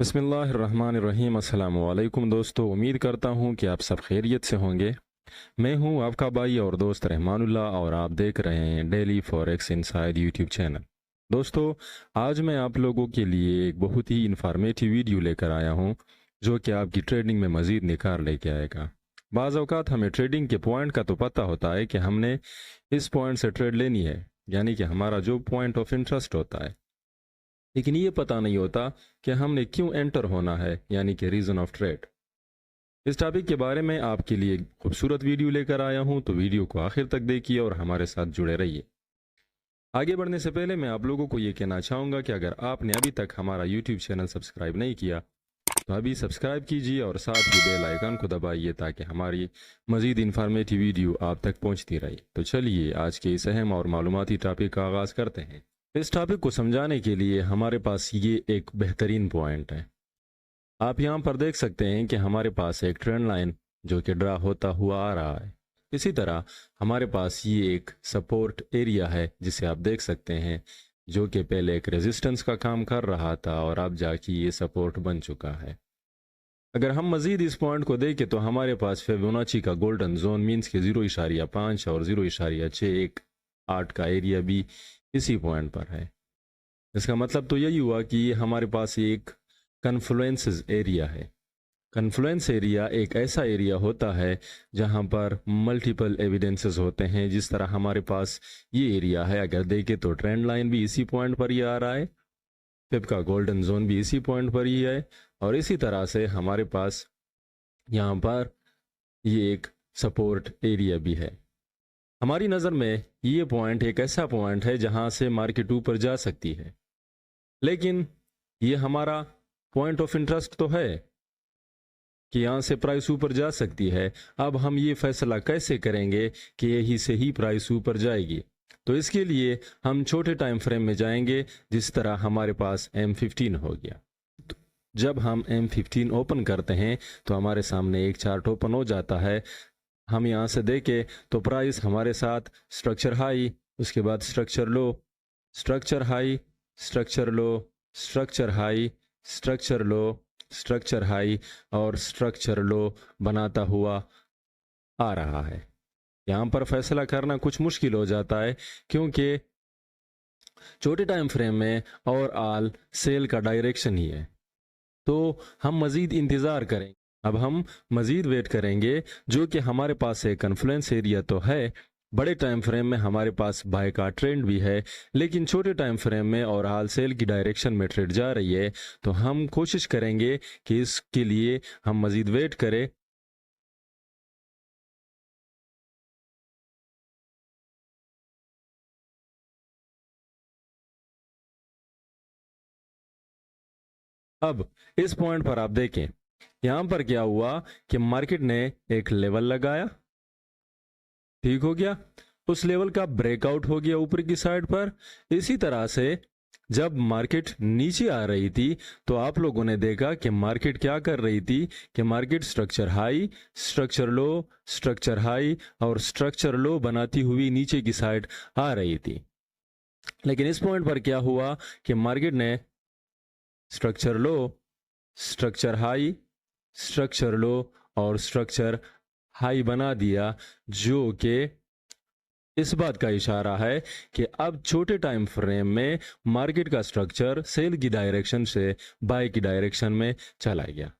बिस्मिल्लाहिर्रहमानिर्रहीम। अस्सलाम वालेकुम दोस्तों, उम्मीद करता हूँ कि आप सब खैरियत से होंगे। मैं हूँ आपका भाई और दोस्त रहमानुल्लाह और आप देख रहे हैं daily forex inside YouTube channel. दोस्तों, आज मैं आप लोगों के लिए एक बहुत ही इंफॉर्मेटिव वीडियो लेकर आया हूँ जो कि आपकी ट्रेडिंग में मज़ीद निखार लेके आएगा। बाज़ औक़ात हमें ट्रेडिंग के पॉइंट का तो पता होता है कि हमने इस पॉइंट से ट्रेड लेनी है, यानी कि हमारा जो पॉइंट ऑफ इंटरेस्ट होता है, लेकिन ये पता नहीं होता कि हमने क्यों एंटर होना है, यानी कि रीज़न ऑफ ट्रेड। इस टॉपिक के बारे में आपके लिए खूबसूरत वीडियो लेकर आया हूं, तो वीडियो को आखिर तक देखिए और हमारे साथ जुड़े रहिए। आगे बढ़ने से पहले मैं आप लोगों को ये कहना चाहूँगा कि अगर आपने अभी तक हमारा यूट्यूब चैनल सब्सक्राइब नहीं किया तो अभी सब्सक्राइब कीजिए और साथ ही बेल आइकन को दबाइए ताकि हमारी मज़ीद इन्फॉर्मेटिव वीडियो आप तक पहुँचती रहे। तो चलिए आज के इस अहम और मालूमाती टॉपिक का आगाज़ करते हैं। इस टॉपिक को समझाने के लिए हमारे पास ये एक बेहतरीन पॉइंट है। आप यहाँ पर देख सकते हैं कि हमारे पास एक ट्रेंड लाइन जो कि ड्रा होता हुआ आ रहा है। इसी तरह हमारे पास ये एक सपोर्ट एरिया है जिसे आप देख सकते हैं, जो कि पहले एक रेजिस्टेंस का काम कर रहा था और अब जाके ये सपोर्ट बन चुका है। अगर हम मज़ीद इस पॉइंट को देखें तो हमारे पास फिबोनाची का गोल्डन जोन मीन्स के 0.5 और 0.618 का एरिया भी इसी पॉइंट पर है। इसका मतलब तो यही हुआ कि हमारे पास एक कन्फ्लुएंस एरिया है। कन्फ्लुएंस एरिया एक ऐसा एरिया होता है जहां पर मल्टीपल एविडेंसेस होते हैं। जिस तरह हमारे पास ये एरिया है, अगर देखें तो ट्रेंड लाइन भी इसी पॉइंट पर ही आ रहा है, फिब का गोल्डन जोन भी इसी पॉइंट पर ही है, और इसी तरह से हमारे पास यहाँ पर ये एक सपोर्ट एरिया भी है। हमारी नज़र में ये पॉइंट एक ऐसा पॉइंट है जहां से मार्केट ऊपर जा सकती है, लेकिन ये हमारा पॉइंट ऑफ इंटरेस्ट तो है कि यहाँ से प्राइस ऊपर जा सकती है। अब हम ये फैसला कैसे करेंगे कि यही से ही प्राइस ऊपर जाएगी? तो इसके लिए हम छोटे टाइम फ्रेम में जाएंगे, जिस तरह हमारे पास M15 हो गया। तो जब हम M15 ओपन करते हैं तो हमारे सामने एक चार्ट ओपन हो जाता है। हम यहाँ से देखें तो प्राइस हमारे साथ स्ट्रक्चर हाई, उसके बाद स्ट्रक्चर लो, स्ट्रक्चर हाई, स्ट्रक्चर लो, स्ट्रक्चर हाई, स्ट्रक्चर लो, स्ट्रक्चर हाई और स्ट्रक्चर लो बनाता हुआ आ रहा है। यहाँ पर फैसला करना कुछ मुश्किल हो जाता है, क्योंकि छोटे टाइम फ्रेम में और आल सेल का डायरेक्शन ही है। तो हम मज़ीद इंतज़ार करें। अब हम मज़ीद वेट करेंगे, जो कि हमारे पास एक कन्फ्लुएंस एरिया तो है। बड़े टाइम फ्रेम में हमारे पास बाय का ट्रेंड भी है, लेकिन छोटे टाइम फ्रेम में और हाल सेल की डायरेक्शन में ट्रेड जा रही है। तो हम कोशिश करेंगे कि इसके लिए हम मज़ीद वेट करें। अब इस पॉइंट पर आप देखें, यहाँ पर क्या हुआ कि मार्केट ने एक लेवल लगाया, ठीक हो गया, उस लेवल का ब्रेकआउट हो गया ऊपर की साइड पर। इसी तरह से जब मार्केट नीचे आ रही थी तो आप लोगों ने देखा कि मार्केट क्या कर रही थी कि मार्केट स्ट्रक्चर हाई, स्ट्रक्चर लो, स्ट्रक्चर हाई और स्ट्रक्चर लो बनाती हुई नीचे की साइड आ रही थी। लेकिन इस पॉइंट पर क्या हुआ कि मार्केट ने स्ट्रक्चर लो, स्ट्रक्चर हाई, स्ट्रक्चर लो और स्ट्रक्चर हाई बना दिया, जो कि इस बात का इशारा है कि अब छोटे टाइम फ्रेम में मार्केट का स्ट्रक्चर सेल की डायरेक्शन से बाय की डायरेक्शन में चला गया।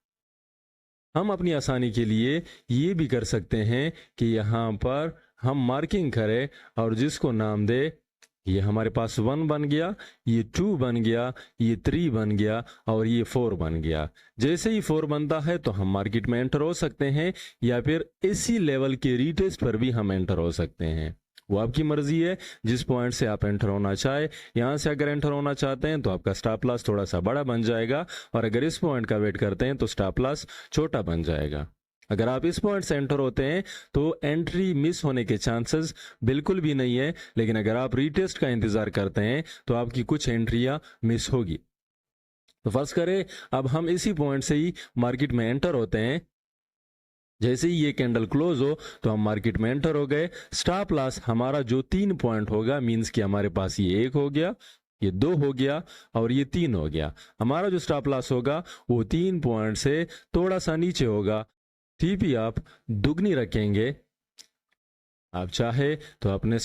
हम अपनी आसानी के लिए ये भी कर सकते हैं कि यहाँ पर हम मार्किंग करें और जिसको नाम दे, ये हमारे पास 1 बन गया, ये 2 बन गया, ये 3 बन गया और ये 4 बन गया। जैसे ही 4 बनता है तो हम मार्केट में एंटर हो सकते हैं, या फिर इसी लेवल के रीटेस्ट पर भी हम एंटर हो सकते हैं। वो आपकी मर्जी है जिस पॉइंट से आप एंटर होना चाहे। यहाँ से अगर एंटर होना चाहते हैं तो आपका स्टॉप लॉस थोड़ा सा बड़ा बन जाएगा, और अगर इस पॉइंट का वेट करते हैं तो स्टॉप लॉस छोटा बन जाएगा। अगर आप इस पॉइंट से एंटर होते हैं तो एंट्री मिस होने के चांसेस बिल्कुल भी नहीं है, लेकिन अगर आप रीटेस्ट का इंतजार करते हैं तो आपकी कुछ एंट्रियां मिस होगी। तो फर्ज करें अब हम इसी पॉइंट से ही मार्केट में एंटर होते हैं। जैसे ही ये कैंडल क्लोज हो तो हम मार्केट में एंटर हो गए। स्टॉप लॉस हमारा जो 3 पॉइंट होगा, मींस कि हमारे पास ये 1 हो गया, ये 2 हो गया और ये 3 हो गया। हमारा जो स्टॉप लॉस होगा वो 3 पॉइंट से थोड़ा सा नीचे होगा। टीपी आप दुगनी रखेंगे। आप चाहे तो अपने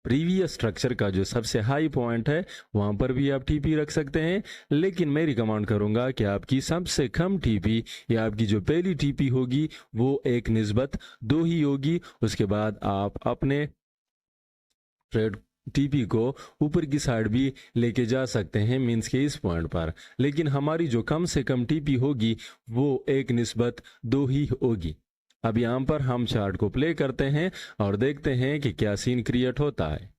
प्रीवियस स्ट्रक्चर का जो सबसे हाई पॉइंट है वहां पर भी आप टीपी रख सकते हैं, लेकिन मैं रिकमेंड करूंगा कि आपकी सबसे कम टीपी या आपकी जो पहली टीपी होगी वो एक निस्बत 2 ही होगी। उसके बाद आप अपने ट्रेड टीपी को ऊपर की साइड भी लेके जा सकते हैं, मींस के इस पॉइंट पर, लेकिन हमारी जो कम से कम टीपी होगी वो एक निस्बत 2 ही होगी। अब यहां पर हम चार्ट को प्ले करते हैं और देखते हैं कि क्या सीन क्रिएट होता है।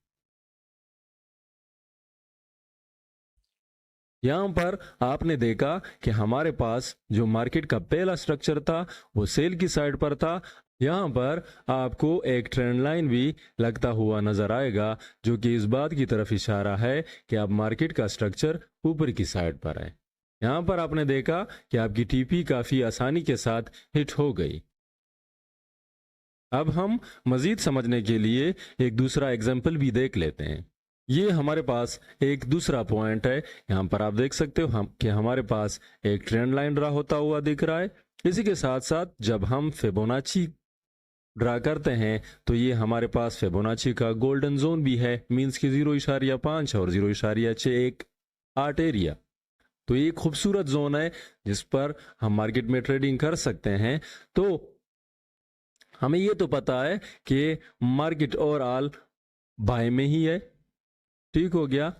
यहां पर आपने देखा कि हमारे पास जो मार्केट का पहला स्ट्रक्चर था वो सेल की साइड पर था। यहां पर आपको एक ट्रेंड लाइन भी लगता हुआ नजर आएगा जो कि इस बात की तरफ इशारा है कि अब मार्केट का स्ट्रक्चर ऊपर की साइड पर है। यहां पर आपने देखा कि आपकी टीपी काफी आसानी के साथ हिट हो गई। अब हम मजीद समझने के लिए एक दूसरा एग्जाम्पल भी देख लेते हैं। ये हमारे पास एक दूसरा पॉइंट है। यहाँ पर आप देख सकते हो कि हमारे पास एक ट्रेंड लाइन ड्रा होता हुआ दिख रहा है। इसी के साथ साथ जब हम फिबोनाची ड्रा करते हैं तो ये हमारे पास फिबोनाची का गोल्डन जोन भी है, मींस की 0.5 और 0.6 एक आर्ट एरिया। तो ये खूबसूरत जोन है जिस पर हम मार्केट में ट्रेडिंग कर सकते हैं। तो हमें ये तो पता है कि मार्केट ओवरऑल बाय में ही है, ठीक हो गया।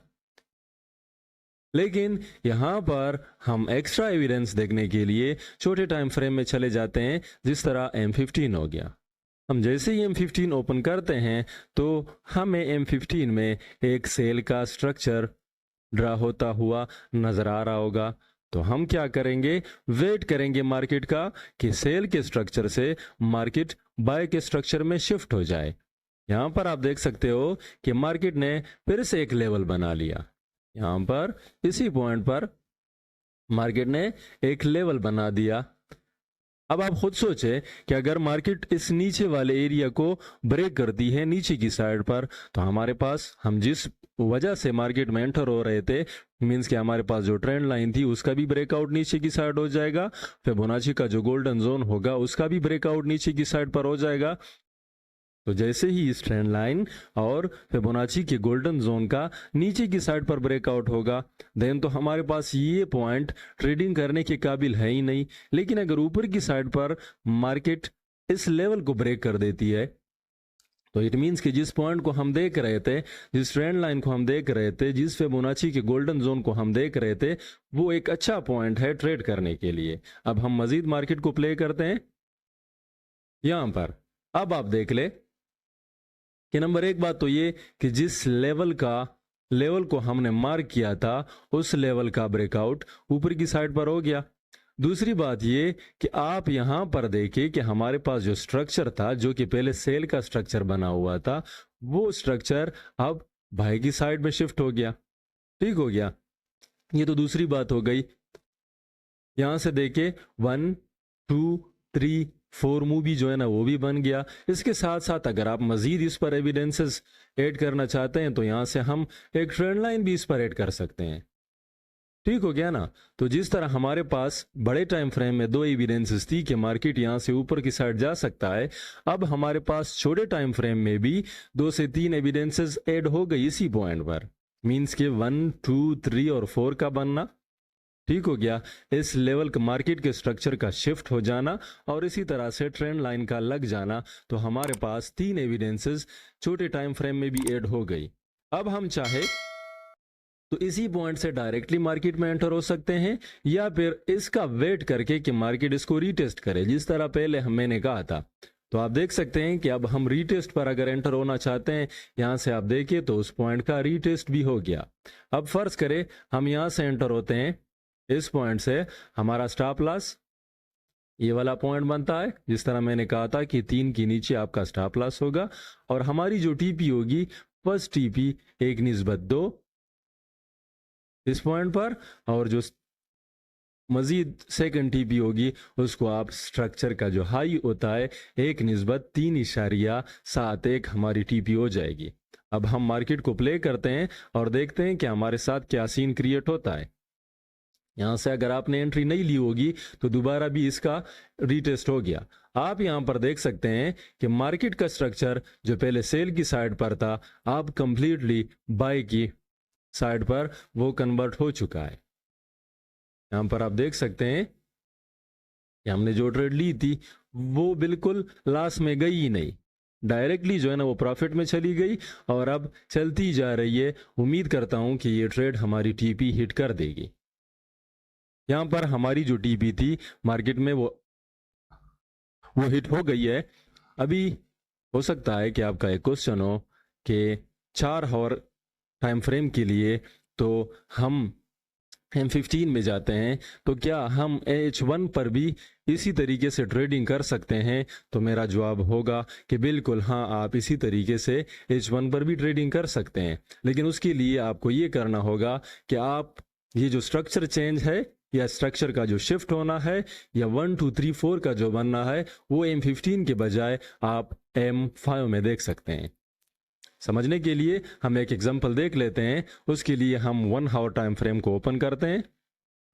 लेकिन यहां पर हम एक्स्ट्रा एविडेंस देखने के लिए छोटे टाइम फ्रेम में चले जाते हैं, जिस तरह M15 हो गया। हम जैसे ही M15 ओपन करते हैं तो हमें M15 में एक सेल का स्ट्रक्चर ड्रा होता हुआ नजर आ रहा होगा। तो हम क्या करेंगे, वेट करेंगे मार्केट का कि सेल के स्ट्रक्चर से मार्केट बाय के स्ट्रक्चर में शिफ्ट हो जाए। यहां पर आप देख सकते हो कि मार्केट ने फिर से एक लेवल बना लिया। यहां पर इसी पॉइंट पर मार्केट ने एक लेवल बना दिया। अब आप खुद सोचे कि अगर मार्केट इस नीचे वाले एरिया को ब्रेक करती है नीचे की साइड पर, तो हमारे पास हम जिस वजह से मार्केट में एंटर हो रहे थे, मींस कि हमारे पास जो ट्रेंड लाइन थी उसका भी ब्रेकआउट नीचे की साइड हो जाएगा। फिबोनाची का जो गोल्डन जोन होगा उसका भी ब्रेकआउट नीचे की साइड पर हो जाएगा। तो जैसे ही इस ट्रेंड लाइन और फिबोनाची के गोल्डन जोन का नीचे की साइड पर ब्रेकआउट होगा, देन तो हमारे पास ये पॉइंट ट्रेडिंग करने के काबिल है ही नहीं। लेकिन अगर ऊपर की साइड पर मार्केट इस लेवल को ब्रेक कर देती है, तो इट मींस कि जिस पॉइंट को हम देख रहे थे, जिस ट्रेंड लाइन को हम देख रहे थे, जिस फिबोनाची के गोल्डन जोन को हम देख रहे थे, वो एक अच्छा पॉइंट है ट्रेड करने के लिए। अब हम मजीद मार्केट को प्ले करते हैं यहां पर। अब आप देख ले कि नंबर एक बात तो ये कि जिस लेवल को हमने मार्क किया था उस लेवल का ब्रेकआउट ऊपर की साइड पर हो गया। दूसरी बात ये कि आप यहां पर देखिए कि हमारे पास जो स्ट्रक्चर था, जो कि पहले सेल का स्ट्रक्चर बना हुआ था, वो स्ट्रक्चर अब बाय की साइड में शिफ्ट हो गया, ठीक हो गया। ये तो दूसरी बात हो गई। यहां से देखिए 1 2 3 4 मूवी जो है ना वो भी बन गया। इसके साथ साथ अगर आप मजीद इस पर एविडेंसेस ऐड करना चाहते हैं तो यहां से हम एक ट्रेंड लाइन भी इस पर ऐड कर सकते हैं, ठीक हो गया ना। तो जिस तरह हमारे पास बड़े टाइम फ्रेम में 2 एविडेंसेस थी कि मार्केट यहां से ऊपर की साइड जा सकता है, अब हमारे पास छोटे टाइम फ्रेम में भी 2 से 3 एविडेंसेस ऐड हो गई इसी पॉइंट पर, मींस के 1 2 3 और 4 का बनना, ठीक हो गया। इस लेवल का मार्केट के स्ट्रक्चर का शिफ्ट हो जाना और इसी तरह से ट्रेंड लाइन का लग जाना, तो हमारे पास 3 एविडेंसेस छोटे टाइम फ्रेम में भी ऐड हो गई। अब हम चाहे तो इसी पॉइंट से डायरेक्टली मार्केट में एंटर हो सकते हैं, या फिर इसका वेट करके कि मार्केट इसको रीटेस्ट करे, जिस तरह पहले मैंने कहा था। तो आप देख सकते हैं कि अब हम रीटेस्ट पर अगर एंटर होना चाहते हैं, यहां से आप देखिए तो उस पॉइंट का रीटेस्ट भी हो गया। अब फर्ज करें हम यहां से एंटर होते हैं, इस पॉइंट से हमारा स्टॉप लॉस ये वाला पॉइंट बनता है, जिस तरह मैंने कहा था कि 3 के नीचे आपका स्टॉप लॉस होगा, और हमारी जो टीपी होगी फर्स्ट टीपी 1/2 इस पॉइंट पर, और जो मजीद सेकंड टीपी होगी उसको आप स्ट्रक्चर का जो हाई होता है 1/3.71 हमारी टीपी हो जाएगी। अब हम मार्केट को प्ले करते हैं और देखते हैं कि हमारे साथ क्या सीन क्रिएट होता है। यहां से अगर आपने एंट्री नहीं ली होगी तो दोबारा भी इसका रीटेस्ट हो गया। आप यहां पर देख सकते हैं कि मार्केट का स्ट्रक्चर जो पहले सेल की साइड पर था, अब कंप्लीटली बाय की साइड पर वो कन्वर्ट हो चुका है। यहां पर आप देख सकते हैं कि हमने जो ट्रेड ली थी वो बिल्कुल लॉस में गई ही नहीं, डायरेक्टली जो है ना वो प्रॉफिट में चली गई और अब चलती जा रही है। उम्मीद करता हूं कि ये ट्रेड हमारी टीपी हिट कर देगी। यहां पर हमारी जो टीपी थी मार्केट में वो हिट हो गई है। अभी हो सकता है कि आपका एक क्वेश्चन हो कि 4 आवर टाइम फ्रेम के लिए तो हम M15 में जाते हैं, तो क्या हम H1 पर भी इसी तरीके से ट्रेडिंग कर सकते हैं? तो मेरा जवाब होगा कि बिल्कुल हाँ, आप इसी तरीके से H1 पर भी ट्रेडिंग कर सकते हैं। लेकिन उसके लिए आपको ये करना होगा कि आप ये जो स्ट्रक्चर चेंज है या स्ट्रक्चर का जो शिफ्ट होना है या 1 2 3 4 का जो बनना है वो M15 के बजाय आप M5 में देख सकते हैं। समझने के लिए हम एक एग्जांपल देख लेते हैं। उसके लिए हम 1 आवर टाइम फ्रेम को ओपन करते हैं।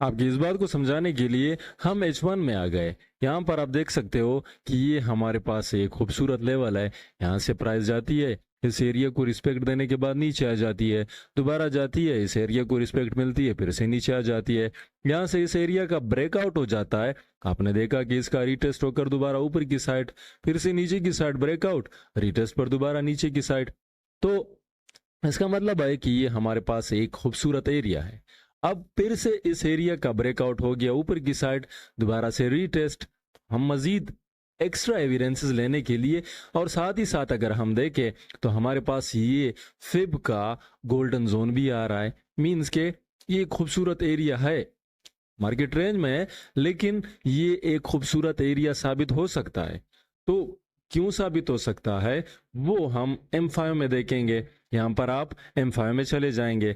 आपकी इस बात को समझाने के लिए हम H1 में आ गए। यहाँ पर आप देख सकते हो कि ये हमारे पास एक खूबसूरत लेवल है। यहाँ से प्राइस जाती है, इस एरिया को रिस्पेक्ट देने के बाद नीचे आ जाती है, दोबारा जाती है, इस एरिया को रिस्पेक्ट मिलती है, फिर से नीचे आ जाती है। यहाँ से इस एरिया का ब्रेकआउट हो जाता है। आपने देखा कि इसका रीटेस्ट होकर दोबारा ऊपर की साइड, फिर से नीचे की साइड ब्रेकआउट, रीटेस्ट पर दोबारा नीचे की साइड। तो इसका मतलब है कि ये हमारे पास एक खूबसूरत एरिया है। अब फिर से इस एरिया का ब्रेकआउट हो गया ऊपर की साइड, दोबारा से रीटेस्ट। हम मजीद एक्स्ट्रा एविडेंसेस लेने के लिए और साथ ही साथ अगर हम देखें तो हमारे पास ये फिब का गोल्डन जोन भी आ रहा है। मींस के ये खूबसूरत एरिया है, मार्केट रेंज में है, लेकिन ये एक खूबसूरत एरिया साबित हो सकता है। तो क्यों साबित हो सकता है वो हम M5 में देखेंगे। यहां पर आप M5 में चले जाएंगे।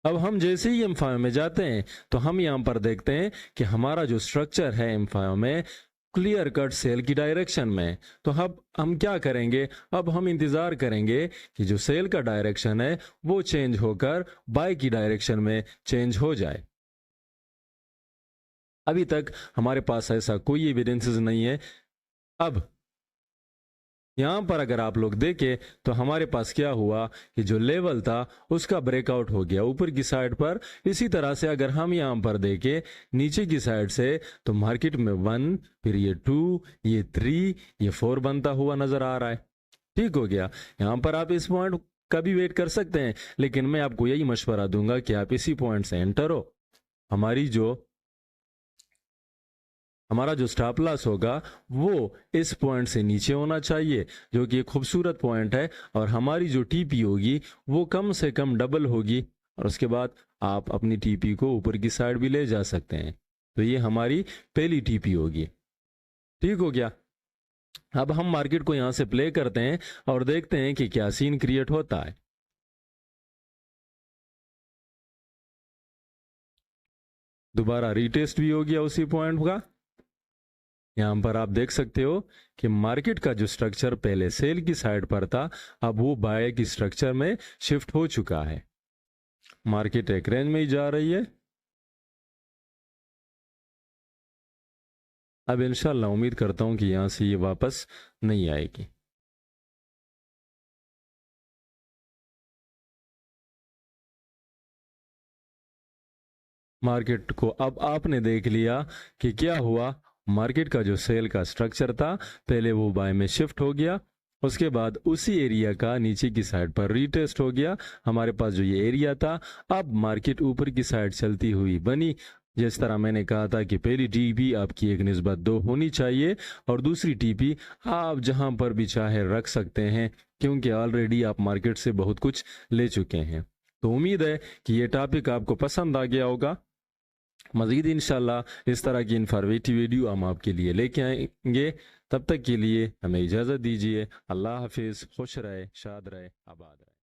अब हम जैसे ही M5 में जाते हैं तो हम यहां पर देखते हैं कि हमारा जो स्ट्रक्चर है M5 में क्लियर कट सेल की डायरेक्शन में। तो अब हम क्या करेंगे, अब हम इंतजार करेंगे कि जो सेल का डायरेक्शन है वो चेंज होकर बाय की डायरेक्शन में चेंज हो जाए। अभी तक हमारे पास ऐसा कोई एविडेंसेस नहीं है। अब यहां पर अगर आप लोग देखें तो हमारे पास क्या हुआ कि जो लेवल था उसका ब्रेकआउट हो गया ऊपर की साइड पर। इसी तरह से अगर हम यहां पर देखें नीचे की साइड से तो मार्केट में 1, फिर ये 2, ये 3, ये 4 बनता हुआ नजर आ रहा है। ठीक हो गया। यहां पर आप इस पॉइंट का भी वेट कर सकते हैं, लेकिन मैं आपको यही मशवरा दूंगा कि आप इसी पॉइंट से एंटर हो। हमारा जो स्टॉप लॉस होगा वो इस पॉइंट से नीचे होना चाहिए, जो कि एक खूबसूरत पॉइंट है। और हमारी जो टीपी होगी वो कम से कम डबल होगी, और उसके बाद आप अपनी टीपी को ऊपर की साइड भी ले जा सकते हैं। तो ये हमारी पहली टीपी होगी। ठीक हो गया। अब हम मार्केट को यहां से प्ले करते हैं और देखते हैं कि क्या सीन क्रिएट होता है। दोबारा रीटेस्ट भी हो गया उसी पॉइंट का। यहां पर आप देख सकते हो कि मार्केट का जो स्ट्रक्चर पहले सेल की साइड पर था अब वो बाय की स्ट्रक्चर में शिफ्ट हो चुका है। मार्केट एक रेंज में ही जा रही है। अब इंशाल्लाह उम्मीद करता हूं कि यहां से ये वापस नहीं आएगी। मार्केट को अब आपने देख लिया कि क्या हुआ। मार्केट का जो सेल का स्ट्रक्चर था पहले वो बाय में शिफ्ट हो गया, उसके बाद उसी एरिया का नीचे की साइड पर रीटेस्ट हो गया। हमारे पास जो ये एरिया था, अब मार्केट ऊपर की साइड चलती हुई बनी। जिस तरह मैंने कहा था कि पहली टीपी आपकी एक निस्बत 2 होनी चाहिए और दूसरी टीपी आप जहां पर भी चाहे रख सकते हैं, क्योंकि ऑलरेडी आप मार्केट से बहुत कुछ ले चुके हैं। तो उम्मीद है कि ये टॉपिक आपको पसंद आ गया होगा। मज़ीद इंशाल्लाह इस तरह की इन्फॉर्मेटिव वीडियो हम आपके लिए लेके आएंगे। तब तक के लिए हमें इजाज़त दीजिए। अल्लाह हाफिज़। खुश रहे, शाद रहे, आबाद रहे।